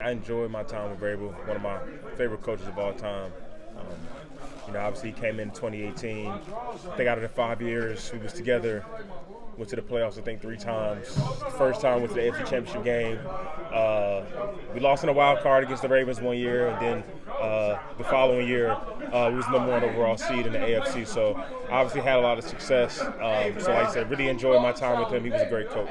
I enjoyed my time with Vrabel, one of my favorite coaches of all time. Obviously he came in 2018. I think out of the 5 years we was together, went to the playoffs I think 3 times. The first time went to the AFC Championship game. We lost in a wild card against the Ravens one year, and then the following year we was number 1 overall seed in the AFC. So obviously had a lot of success. So like I said, really enjoyed my time with him. He was a great coach.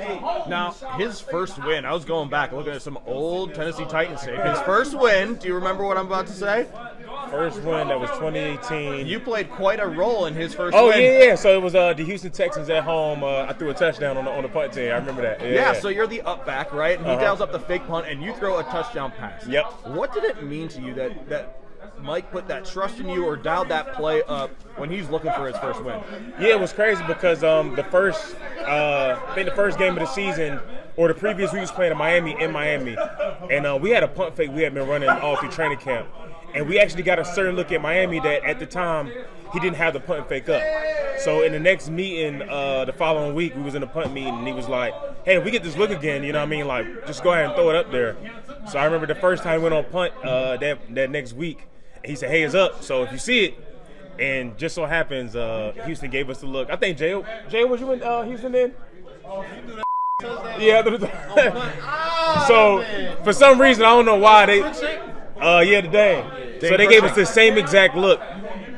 Now, his first win, I was going back looking at some old Tennessee Titans tape. His first win, do you remember what I'm about to say? First win, that was 2018. You played quite a role in his first win. Oh, yeah. So it was the Houston Texans at home. I threw a touchdown on the punt team. I remember that. Yeah, so you're the up back, right? And he dials up the fake punt, and you throw a touchdown pass. Yep. What did it mean to you that Mike put that trust in you or dialed that play up when he's looking for his first win? Yeah, it was crazy because the first game of the season, or the previous week, was playing in Miami, and we had a punt fake we had been running all through training camp. And we actually got a certain look at Miami that at the time he didn't have the punt fake up. So in the next meeting, the following week, we was in a punt meeting, and he was like, hey, if we get this look again, you know what I mean? Like, just go ahead and throw it up there. So I remember the first time he went on punt that next week, he said, hey, it's up. So if you see it, and just so happens Houston gave us the look. I think Jay, was you in Houston then? Yeah. So for some reason, I don't know why today. So they gave us the same exact look.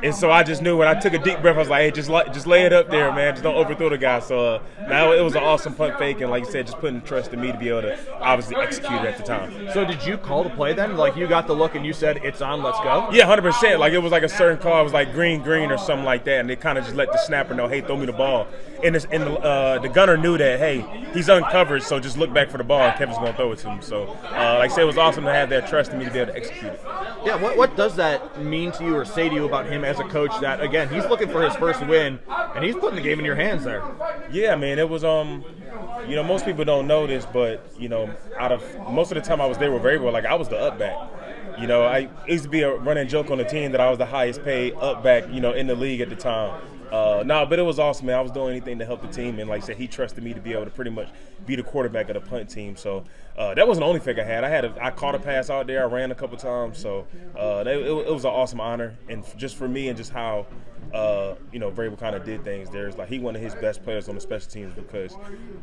And so I just knew when I took a deep breath, I was like, hey, just lay it up there, man. Just don't overthrow the guy. So now it was an awesome punt fake. And like you said, just putting trust in me to be able to obviously execute it at the time. So did you call the play then? Like you got the look and you said, it's on, let's go? Yeah, 100%. Like it was like a certain call. It was like green or something like that. And they kind of just let the snapper know, hey, throw me the ball. And the gunner knew that, hey, he's uncovered, so just look back for the ball and Kevin's going to throw it to him. So like I said, it was awesome to have that trust in me to be able to execute it. Yeah, what does that mean to you or say to you about him as a coach that, again, he's looking for his first win and he's putting the game in your hands there? Yeah, man, it was, most people don't know this, but, out of most of the time I was there with Vrabel, like I was the up back. I used to be a running joke on the team that I was the highest paid up back, in the league at the time. But it was awesome, man. I was doing anything to help the team, and like I said, he trusted me to be able to pretty much be the quarterback of the punt team. So that wasn't the only fake I had. I caught a pass out there. I ran a couple times. So it was an awesome honor, and just for me and just how Vrabel kind of did things. There's like he one of his best players on the special teams because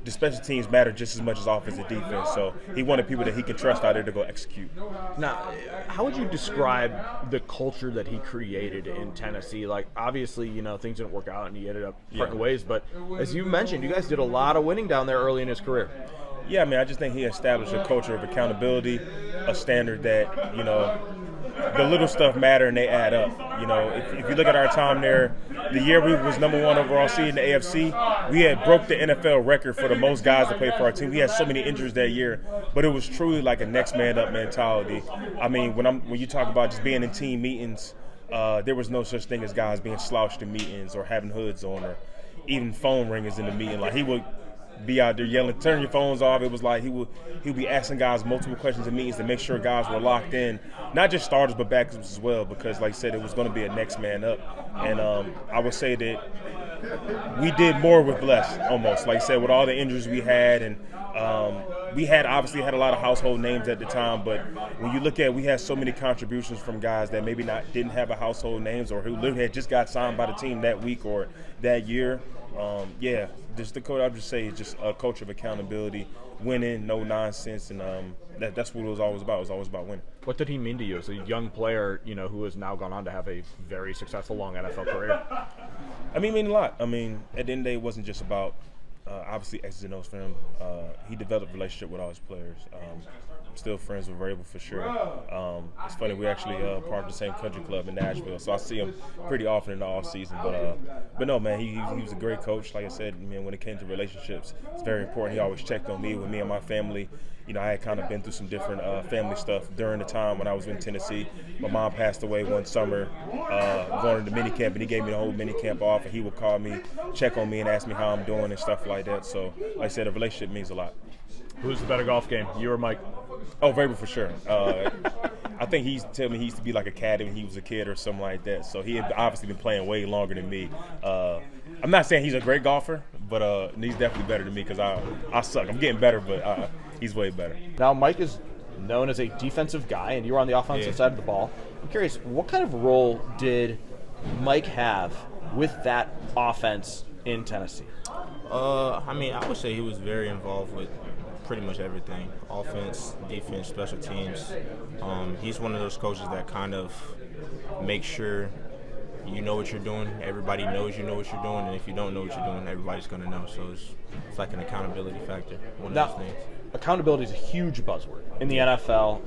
the special teams matter just as much as offense and defense. So he wanted people that he could trust out there to go execute. Now, how would you describe the culture that he created in Tennessee? Like obviously, things didn't work out and he ended up parting ways. But as you mentioned, you guys did a lot of winning down there early in his career. Yeah, I mean, I just think he established a culture of accountability, a standard that, the little stuff matter and they add up. If you look at our time there, the year we was number 1 overall seed in the AFC, we had broke the NFL record for the most guys to play for our team. We had so many injuries that year, but it was truly like a next man up mentality. I mean, when you talk about just being in team meetings, there was no such thing as guys being slouched in meetings or having hoods on or even phone ringers in the meeting. Like he would be out there yelling, turn your phones off. It was like he would be asking guys multiple questions in meetings to make sure guys were locked in, not just starters but backups as well, because like I said, it was going to be a next man up. And I would say that we did more with less, almost. Like I said, with all the injuries we had, and we obviously had a lot of household names at the time, but when you look at, we had so many contributions from guys that maybe didn't have a household names or who literally had just got signed by the team that week or that year. Just the code I would just say is just a culture of accountability, winning, no nonsense, and that's what it was always about. It was always about winning. What did he mean to you as a young player, who has now gone on to have a very successful long NFL career? I mean, it meant a lot. I mean, at the end of the day, it wasn't just about obviously X's and O's for him. He developed a relationship with all his players. Still friends with Vrabel for sure. It's funny, we actually part of the same country club in Nashville, so I see him pretty often in the off season. But no, man, he was a great coach. Like I said, man, when it came to relationships, it's very important. He always checked on me, with me and my family. I had kind of been through some different family stuff during the time when I was in Tennessee. My mom passed away one summer going to the mini camp, and he gave me the whole mini camp off, and he would call me, check on me, and ask me how I'm doing and stuff like that. So, like I said, a relationship means a lot. Who's the better golf game, you or Mike? Oh, Vrabel for sure. I think he used to tell me he used to be like a caddy when he was a kid or something like that. So he had obviously been playing way longer than me. I'm not saying he's a great golfer, but he's definitely better than me because I suck. I'm getting better, but he's way better. Now, Mike is known as a defensive guy, and you were on the offensive side of the ball. I'm curious, what kind of role did Mike have with that offense in Tennessee? I mean, I would say he was very involved with pretty much everything: offense, defense, special teams. He's one of those coaches that kind of makes sure you know what you're doing. Everybody knows you know what you're doing, and if you don't know what you're doing, everybody's going to know. So it's like an accountability factor. One of those things. Accountability is a huge buzzword in the NFL,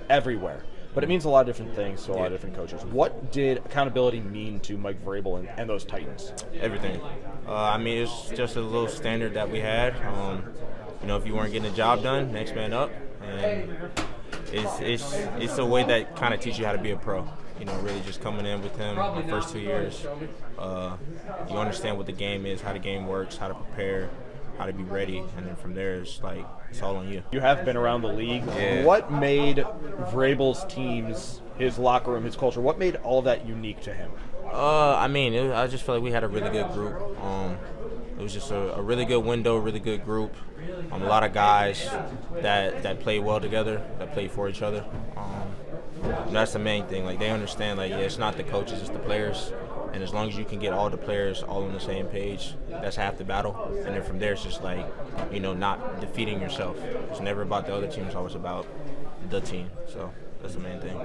everywhere. But it means a lot of different things to a lot of different coaches. What did accountability mean to Mike Vrabel and those Titans? Everything. I mean, it's just a little standard that we had. If you weren't getting the job done, next man up. And it's a way that kind of teaches you how to be a pro. Really just coming in with him the first 2 years. You understand what the game is, how the game works, how to prepare, how to be ready, and then from there it's all on you. You have been around the league. Yeah. What made Vrabel's teams, his locker room, his culture, what made all of that unique to him? I just feel like we had a really good group. It was just a really good window, really good group. A lot of guys that play well together, that play for each other. That's the main thing. They understand, it's not the coaches, it's the players. And as long as you can get all the players all on the same page, that's half the battle. And then from there, it's just not defeating yourself. It's never about the other team. It's always about the team. So that's the main thing.